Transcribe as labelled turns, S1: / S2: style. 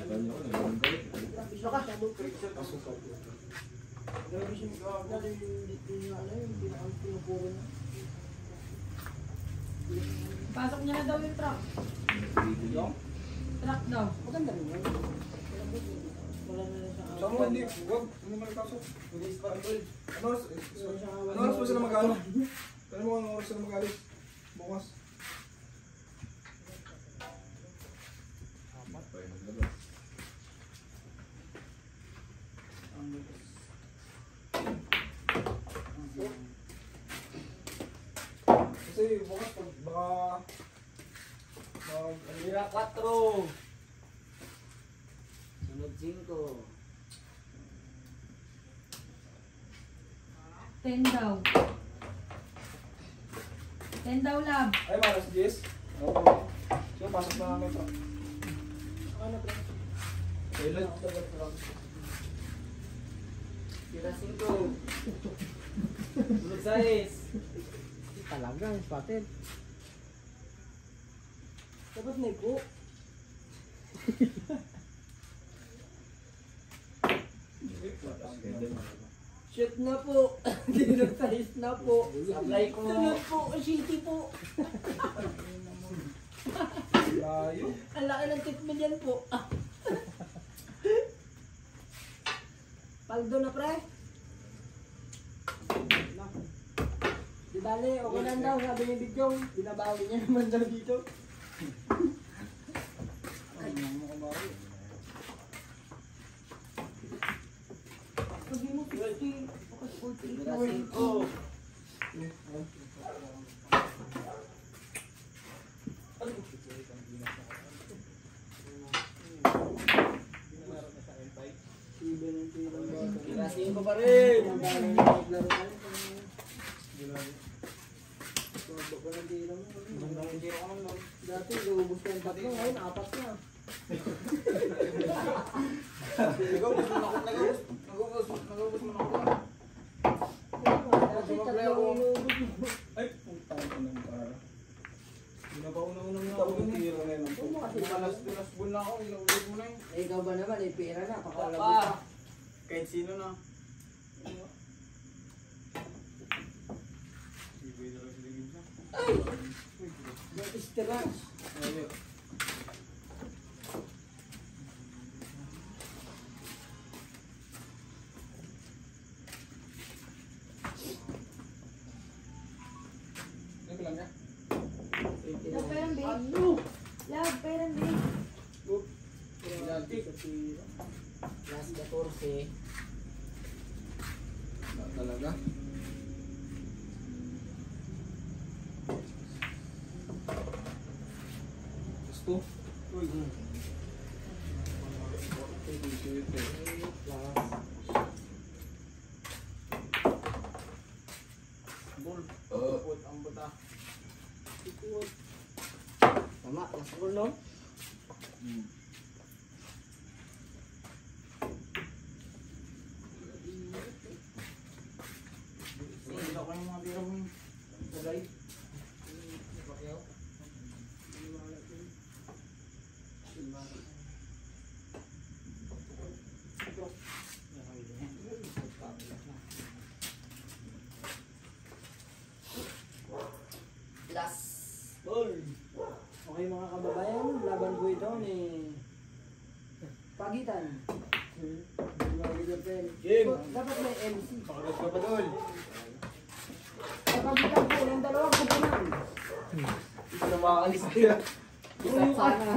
S1: Bisa ka, sabi ko. Grabe siya magkakagdal yung pinapuro na.
S2: Pasok niya na daw yung truck. Truck daw.
S1: Maganda rin yun. Wala na rin sa
S3: Saan mo hindi? Huwag. Hindi mo nagpasok. Hindi is parang gold. Ano oras mo sila mag-ano? Ano mo anong oras sila mag-alis? Bukas. Apat pa yun naglabas. Kasi bukas pag baka
S1: Alira 4. Sunod 5.
S2: 10 daw. 10 daw, lab.
S3: ay malas 10. Oo. So pasok na namin ito.
S1: Ano pre?
S3: Kailan?
S1: Tira 5. Sunod 6. Talaga, spotted. Dapat may go. Shoot na po. Dinag-size na po. Supply ko. Sunod po. Shitty po.
S3: Layo.
S1: Ang laki ng tip mo dyan po. Paldo na pre. Di bale, okay lang daw. Sabi ni Bidyong. Binabawi niya naman daw dito.
S3: Ay, mo kumawi.
S2: Sabi mo, 50. Bakit 48 na?
S1: Kirasin ko pa rin. Dati, luubos ko yung 3. Ngayon, 4 na.
S3: Nagubos mo na ako. Nagubos mo na ako.
S1: Dati, 3 yung luubos mo.
S3: Ay, putang ko ng para. Hindi na ba unang-unang na ako ng tira na yun. Pinas-bul na ako, ilaulit mo na yun.
S1: Eh, ikaw ba naman, eh, pera na, pakalabot
S3: Pa!
S1: ka.
S3: Kahit sino na. Ibigay na lang sila gimsa.
S1: Yung istirans.
S3: Ayun. Ano lang ka?
S2: Lab, perang big. Lab, perang big.
S1: Last 14.
S3: Talaga? Gusto? Uy. Bol. Put ang buta.
S1: Tama, nasa ulo.
S3: Hindi ako yung mga biro mo. Kulay.
S1: Last ball. Okay mga kababayan, laban po ito ni Pagitan.
S3: Game.
S1: Dapat may MC.
S3: Pakagat ka pa doon.
S1: Sa Pagitan po, yung dalawang kupunan.
S3: Isa na makakalis nila.
S1: Isa sana.